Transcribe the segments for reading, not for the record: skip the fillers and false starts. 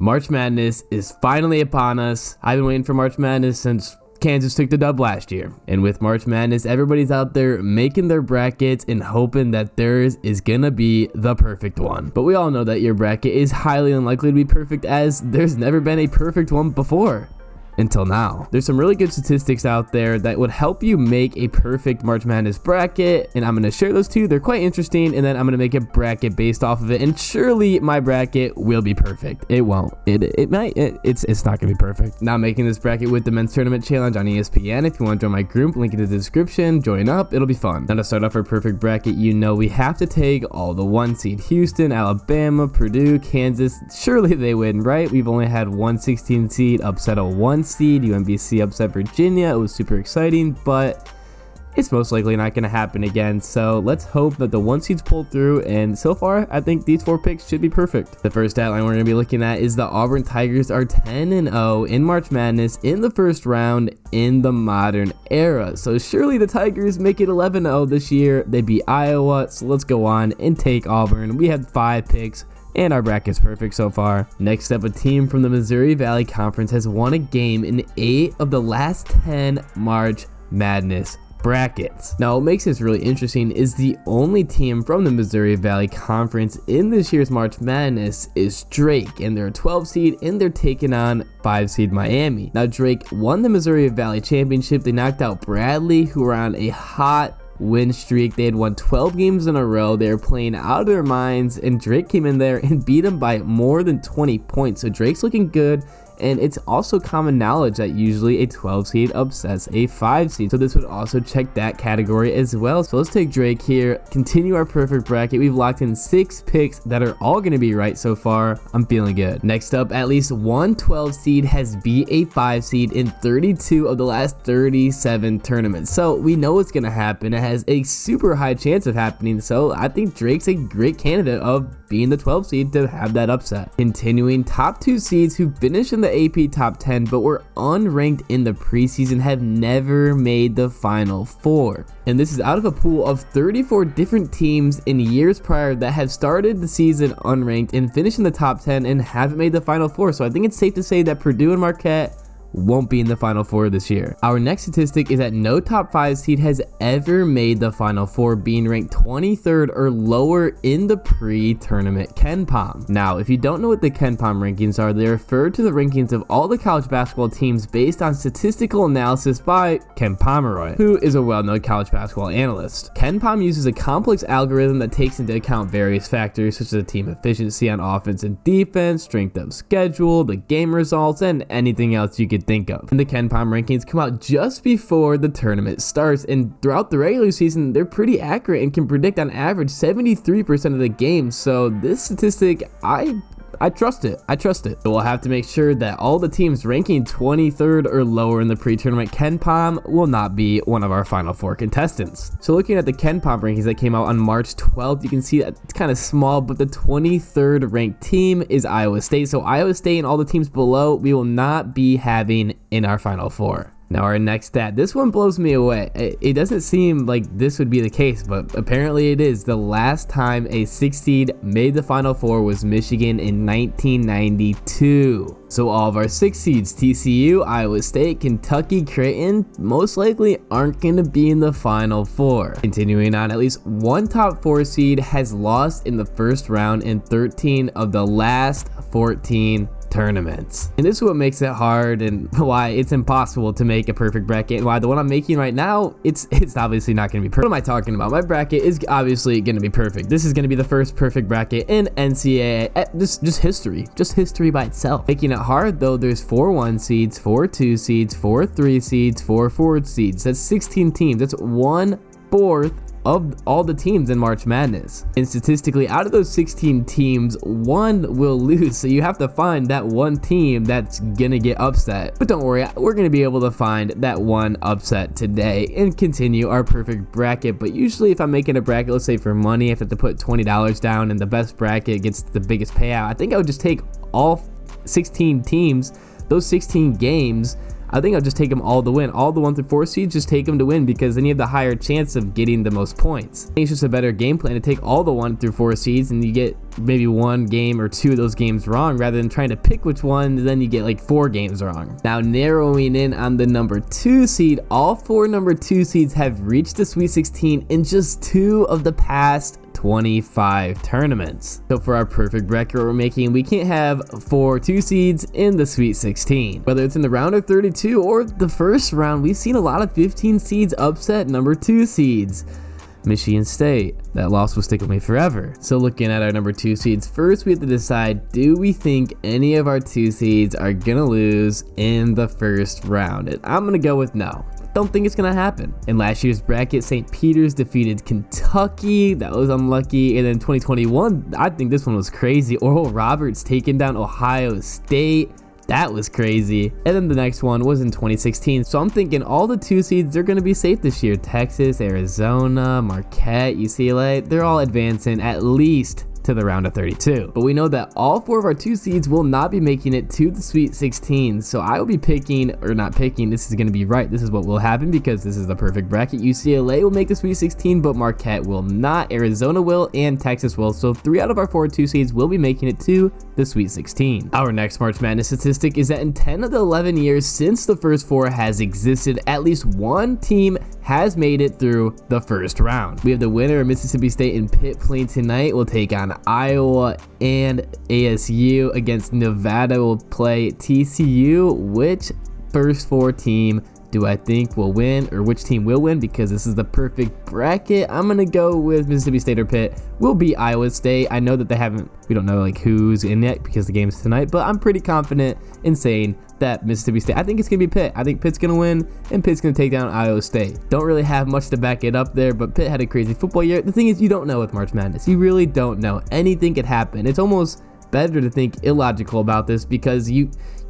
March Madness is finally upon us. I've been waiting for March Madness since Kansas took the dub last year. And with March Madness, everybody's out there making their brackets and hoping that theirs is gonna be the perfect one. But we all know that your bracket is highly unlikely to be perfect, as there's never been a perfect one before. Until now. There's some really good statistics out there that would help you make a perfect March Madness bracket, and I'm going to share those two. They're quite interesting, and then I'm going to make a bracket based off of it, and surely my bracket will be perfect. It won't. It might. It's not going to be perfect. Now I'm making this bracket with the Men's Tournament Challenge on ESPN. If you want to join my group, link in the description. Join up. It'll be fun. Now to start off our perfect bracket, you know we have to take all the 1 seed. Houston, Alabama, Purdue, Kansas. Surely they win, right? We've only had 1 16 seed upset a 1 seed. UMBC upset Virginia. It was super exciting, but it's most likely not going to happen again. So let's hope that the 1 seeds pull through, and so far I think these 4 picks should be perfect. The first stat line we're going to be looking at is the Auburn Tigers are 10-0 in March Madness in the first round in the modern era. So surely the Tigers make it 11-0 this year. They beat Iowa, so let's go on and take Auburn. We had 5 picks, and our bracket's perfect so far. Next up, a team from the Missouri Valley Conference has won a game in 8 of the last 10 March Madness brackets. Now, what makes this really interesting is the only team from the Missouri Valley Conference in this year's March Madness is Drake, and they're a 12 seed, and they're taking on 5 seed Miami. Now, Drake won the Missouri Valley Championship. They knocked out Bradley, who were on a hot win streak. They had won 12 games in a row. They were playing out of their minds, and Drake came in there and beat them by more than 20 points. So Drake's looking good, and it's also common knowledge that usually a 12 seed upsets a 5 seed. So this would also check that category as well. So let's take Drake here, continue our perfect bracket. We've locked in 6 picks that are all going to be right so far. I'm feeling good. Next up, at least one 12 seed has beat a 5 seed in 32 of the last 37 tournaments. So we know what's going to happen. It has a super high chance of happening. So I think Drake's a great candidate of being the 12 seed to have that upset. Continuing, top 2 seeds who finished in the AP top 10 but were unranked in the preseason have never made the Final Four. And this is out of a pool of 34 different teams in years prior that have started the season unranked and finished in the top 10 and haven't made the Final Four. So I think it's safe to say that Purdue and Marquette won't be in the Final Four this year. Our next statistic is that no top 5 seed has ever made the Final Four, being ranked 23rd or lower in the pre-tournament KenPom. Now, if you don't know what the KenPom rankings are, they refer to the rankings of all the college basketball teams based on statistical analysis by Ken Pomeroy, who is a well-known college basketball analyst. KenPom uses a complex algorithm that takes into account various factors such as team efficiency on offense and defense, strength of schedule, the game results, and anything else you could think of. And the KenPom rankings come out just before the tournament starts, and throughout the regular season they're pretty accurate and can predict on average 73% of the games. So this statistic, I trust it. So we'll have to make sure that all the teams ranking 23rd or lower in the pre-tournament KenPom will not be one of our Final Four contestants. So looking at the KenPom rankings that came out on March 12th, you can see that it's kind of small, but the 23rd ranked team is Iowa State. So Iowa State and all the teams below, we will not be having in our Final Four. Now our next stat, this one blows me away. It doesn't seem like this would be the case, but apparently it is. The last time a 6 seed made the Final Four was Michigan in 1992. So all of our 6 seeds, TCU, Iowa State, Kentucky, Creighton, most likely aren't going to be in the Final Four. Continuing on, at least one top 4 seed has lost in the first round in 13 of the last 14 tournaments. And this is what makes it hard and why it's impossible to make a perfect bracket, and why the one I'm making right now, it's obviously not going to be perfect. What am I talking about? My bracket is obviously going to be perfect. This is going to be the first perfect bracket in NCAA, just history by itself. Making it hard though, there's 4 1 seeds, 4 2 seeds, 4 3 seeds, 4 4 seeds. That's 16 teams. That's 1/4 of all the teams in March Madness. And statistically, out of those 16 teams, 1 will lose. So you have to find that one team that's gonna get upset. But don't worry, we're gonna be able to find that one upset today and continue our perfect bracket. But usually if I'm making a bracket, let's say for money, if I have to put $20 down and the best bracket gets the biggest payout, I think I would just take all 16 teams, those 16 games, I think I'll just take them all to win. All the 1 through 4 seeds, just take them to win, because then you have the higher chance of getting the most points. I think it's just a better game plan to take all the 1 through 4 seeds and you get maybe 1 game or 2 of those games wrong, rather than trying to pick which one, then you get like 4 games wrong. Now narrowing in on the number 2 seed, all 4 number 2 seeds have reached the Sweet 16 in just 2 of the past 25 tournaments. So for our perfect bracket we're making, we can't have 4 2 seeds in the Sweet 16. Whether it's in the round of 32 or the first round, we've seen a lot of 15 seeds upset number 2 seeds. Michigan State, that loss will stick with me forever. So looking at our number 2 seeds, first we have to decide, do we think any of our 2 seeds are gonna lose in the first round? And I'm gonna go with no. Don't think it's gonna happen. In last year's bracket, St. Peter's defeated Kentucky. That was unlucky. And then 2021, I think this one was crazy. Oral Roberts taking down Ohio State. That was crazy. And then the next one was in 2016. So I'm thinking all the 2 seeds, they're going to be safe this year. Texas, Arizona, Marquette, UCLA, they're all advancing at least to the round of 32. But we know that all 4 of our 2 seeds will not be making it to the Sweet 16. So I will be picking, or not picking, this is going to be right. This is what will happen because this is the perfect bracket. UCLA will make the Sweet 16, but Marquette will not. Arizona will, and Texas will. So 3 out of our 4 2 seeds will be making it to the Sweet 16. Our next March Madness statistic is that in 10 of the 11 years since the first 4 has existed, at least 1 team has made it through the first round. We have the winner of Mississippi State and Pitt playing tonight. We'll take on Iowa, and ASU against Nevada will play TCU. Which first 4 team do I think will win, or which team will win? Because this is the perfect bracket. I'm gonna go with Mississippi State or Pitt will beat Iowa State. I know that we don't know like who's in it because the game's tonight, but I'm pretty confident in saying that Mississippi State, I think it's gonna be Pitt. I think Pitt's gonna win and Pitt's gonna take down Iowa State. Don't really have much to back it up there, but Pitt had a crazy football year. The thing is, you don't know with March Madness. You really don't know. Anything could happen. It's almost better to think illogical about this because you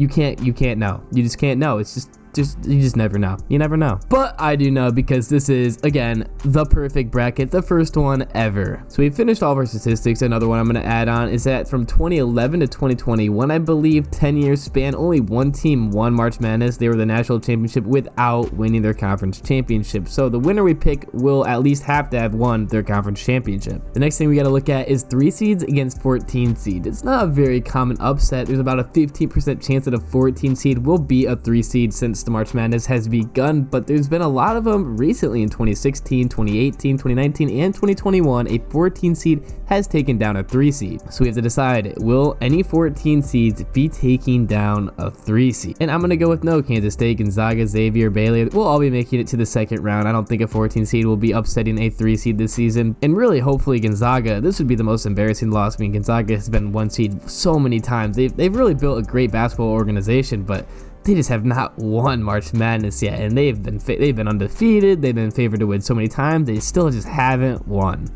can't know. You just can't know. It's just you just never know. You never know. But I do know because this is, again, the perfect bracket, the first one ever. So we finished all of our statistics. Another one I'm going to add on is that from 2011 to 2021, I believe 10 years span, only 1 team won March Madness. They were the national championship without winning their conference championship. So the winner we pick will at least have to have won their conference championship. The next thing we got to look at is 3 seeds against 14 seed. It's not a very common upset. There's about a 15% chance that a 14 seed will be a 3 seed since the March Madness has begun, but there's been a lot of them recently. In 2016, 2018, 2019, and 2021, a 14 seed has taken down a 3 seed. So we have to decide, will any 14 seeds be taking down a 3 seed? And I'm going to go with no. Kansas State, Gonzaga, Xavier, Baylor will all be making it to the second round. I don't think a 14 seed will be upsetting a 3 seed this season. And really, hopefully Gonzaga, this would be the most embarrassing loss. I mean, Gonzaga has been 1 seed so many times. They've really built a great basketball organization, but they just have not won March Madness yet, and they've been undefeated. They've been favored to win so many times. They still just haven't won.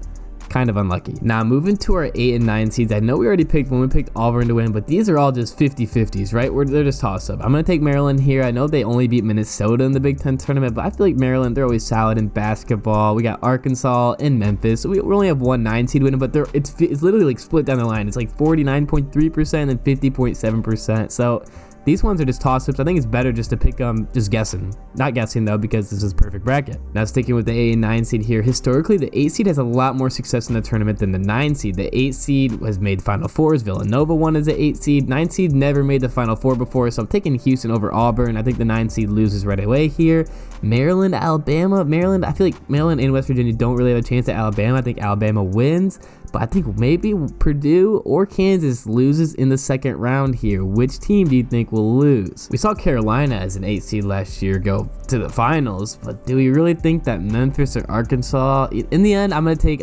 Kind of unlucky. Now moving to our 8 and 9 seeds, I know we already picked one. We picked Auburn to win, but these are all just 50-50s, right? They're just toss up. I'm gonna take Maryland here. I know they only beat Minnesota in the Big Ten tournament, but I feel like Maryland, they're always solid in basketball. We got Arkansas and Memphis. So we only have 1 9 seed winning, but it's literally like split down the line. It's like 49.3% and 50.7%. So these ones are just toss-ups. I think it's better just to pick them, just guessing. Not guessing, though, because this is perfect bracket. Now, sticking with the 8 and 9 seed here. Historically, the 8 seed has a lot more success in the tournament than the 9 seed. The 8 seed has made Final Fours. Villanova won as the 8 seed. 9 seed never made the Final Four before, so I'm taking Houston over Auburn. I think the 9 seed loses right away here. Maryland, Alabama. Maryland, I feel like Maryland and West Virginia don't really have a chance at Alabama. I think Alabama wins. But I think maybe Purdue or Kansas loses in the second round here. Which team do you think will lose? We saw Carolina as an 8 seed last year go to the finals, but do we really think that Memphis or Arkansas? In the end, I'm gonna take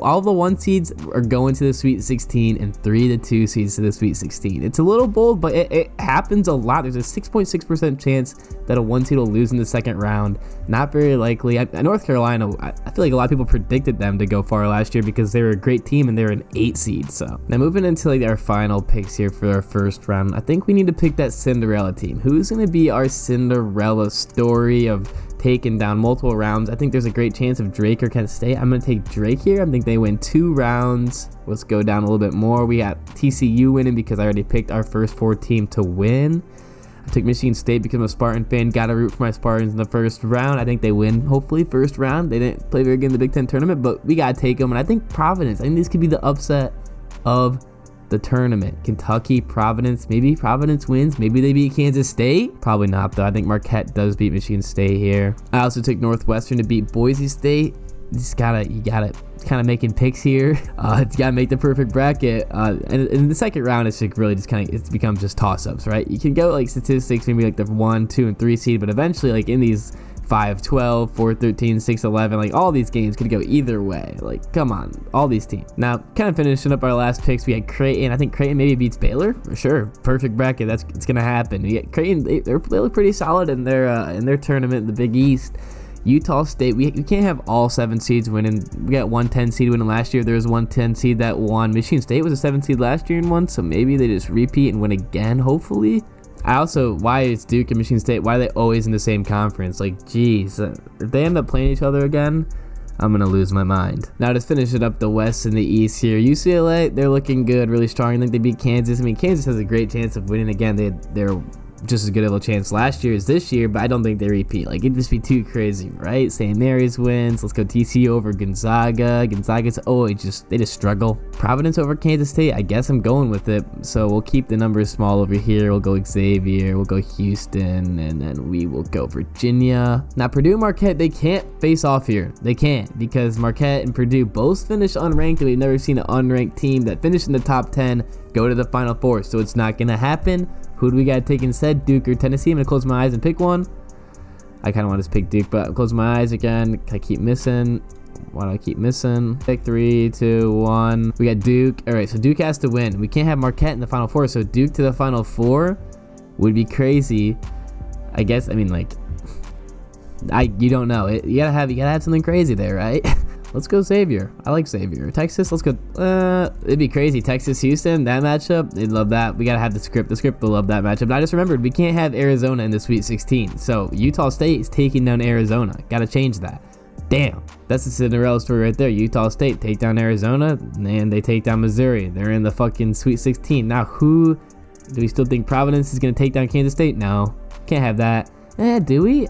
all the 1 seeds are going to the Sweet 16 and 3 to 2 seeds to the Sweet 16. It's a little bold, but it happens a lot. There's a 6.6% chance that a 1 seed will lose in the second round. Not very likely. North Carolina, I feel like a lot of people predicted them to go far last year because they were a great team and they're an 8 seed. So now moving into like our final picks here for our first round, I think we need to pick that Cinderella team. Who's going to be our Cinderella story of taking down multiple rounds? I think there's a great chance of Drake or Kent State. I'm going to take Drake here. I think they win 2 rounds. Let's go down a little bit more. We got TCU winning because I already picked our first 4 team to win. I took Michigan State because I'm a Spartan fan. Gotta root for my Spartans in the first round. I think they win, hopefully, first round. They didn't play very good in the Big Ten tournament, but we gotta take them. And I think Providence, I think this could be the upset of the tournament. Kentucky, Providence, maybe Providence wins. Maybe they beat Kansas State. Probably not, though. I think Marquette does beat Michigan State here. I also took Northwestern to beat Boise State. You gotta kind of making picks here. It's gotta make the perfect bracket. And in the second round, it's like really just it becomes just toss-ups, right? You can go like statistics, maybe like the 1, 2, and 3 seed, but eventually, like in these 5-12, 4-13, 6-11, like all these games could go either way. Like, come on, all these teams. Now, kind of finishing up our last picks, we had Creighton. I think Creighton maybe beats Baylor for sure. Perfect bracket. It's gonna happen. We get Creighton. They look pretty solid in their tournament in the Big East. Utah State, we can't have all 7 seeds winning. We got 1 10 seed winning last year. There was 1 10 seed that won. Michigan State was a 7 seed last year and won, so maybe they just repeat and win again, hopefully. Why is Duke and Michigan State, why are they always in the same conference? Like, geez, if they end up playing each other again, I'm going to lose my mind. Now, to finish it up, the West and the East here. UCLA, they're looking good, really strong. I think they beat Kansas. I mean, Kansas has a great chance of winning again. They're just as good of a chance last year as this year, but I don't think they repeat. Like, it'd just be too crazy, right? St. Mary's wins. Let's go TCU over Gonzaga. Gonzaga's they just struggle. Providence over Kansas State. I guess I'm going with it. So we'll keep the numbers small over here. We'll go Xavier. We'll go Houston, and then we will go Virginia. Now, Purdue and Marquette, they can't face off here. They can't, because Marquette and Purdue both finished unranked, and we've never seen an unranked team that finished in the top 10 go to the Final Four. So it's not gonna happen. Who do we got to take instead? Duke or Tennessee? I'm going to close my eyes and pick one. I kind of want to pick Duke, but I'll close my eyes again. I keep missing. Why do I keep missing? Pick 3, 2, 1. We got Duke. All right, so Duke has to win. We can't have Marquette in the Final Four, so Duke to the Final Four would be crazy. I guess, I mean, like, you don't know. You gotta have something crazy there, right? Let's go Xavier. I like Xavier. Texas, let's go. It'd be crazy. Texas, Houston, that matchup, they'd love that. We got to have the script. The script will love that matchup. And I just remembered, we can't have Arizona in the Sweet 16. So Utah State is taking down Arizona. Got to change that. Damn. That's the Cinderella story right there. Utah State take down Arizona, and they take down Missouri. They're in the fucking Sweet 16. Now, do we still think Providence is going to take down Kansas State? No. Can't have that. Do we?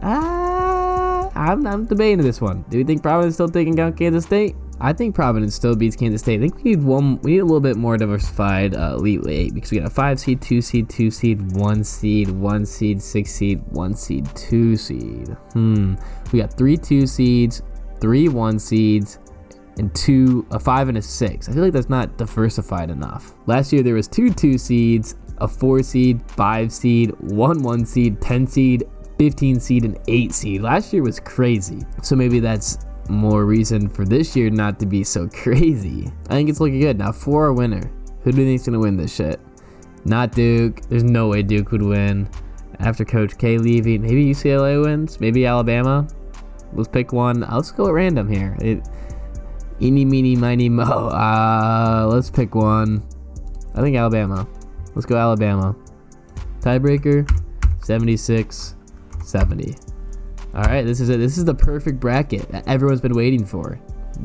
I'm debating this one. Do you think Providence still taking down Kansas State? I think Providence still beats Kansas State. I think we need a little bit more diversified Elite Eight, because we got a 5 seed, 2 seed, 2 seed, 1 seed, 1 seed, 6 seed, 1 seed, 2 seed. We got 3 2 seeds, 3 1 seeds, and a 5 and a 6. I feel like that's not diversified enough. Last year there was 2 2 seeds, a 4 seed, 5 seed, 1 1 seed, 10 seed, 15 seed, and 8 seed. Last year was crazy. So maybe that's more reason for this year not to be so crazy. I think it's looking good. Now, for our winner, who do you think's gonna win this shit? Not Duke. There's no way Duke would win. After Coach K leaving, maybe UCLA wins. Maybe Alabama. Let's pick one. Let's go at random here. Eeny, meeny, miny, mo. Let's pick one. I think Alabama. Let's go Alabama. Tiebreaker, 76-70. All right, this is it. This is the perfect bracket that everyone's been waiting for.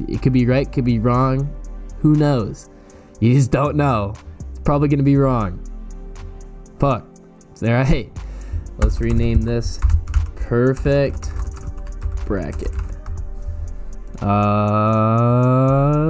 It could be right, could be wrong. Who knows? You just don't know. It's probably gonna be wrong. Fuck. All right. Let's rename this perfect bracket.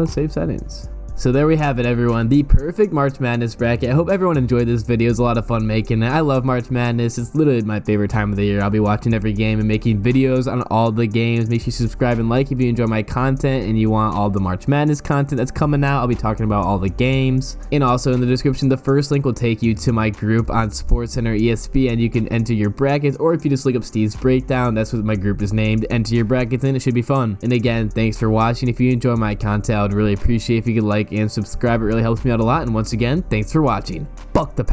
Save settings. So there we have it, everyone. The perfect March Madness bracket. I hope everyone enjoyed this video. It was a lot of fun making it. I love March Madness. It's literally my favorite time of the year. I'll be watching every game and making videos on all the games. Make sure you subscribe and like if you enjoy my content and you want all the March Madness content that's coming out. I'll be talking about all the games. And also in the description, the first link will take you to my group on SportsCenter ESPN. You can enter your brackets, or if you just look up Steve's Breakdown, that's what my group is named. Enter your brackets in. It should be fun. And again, thanks for watching. If you enjoy my content, I would really appreciate if you could like and subscribe. It really helps me out a lot. And once again, thanks for watching. Fuck the Pack.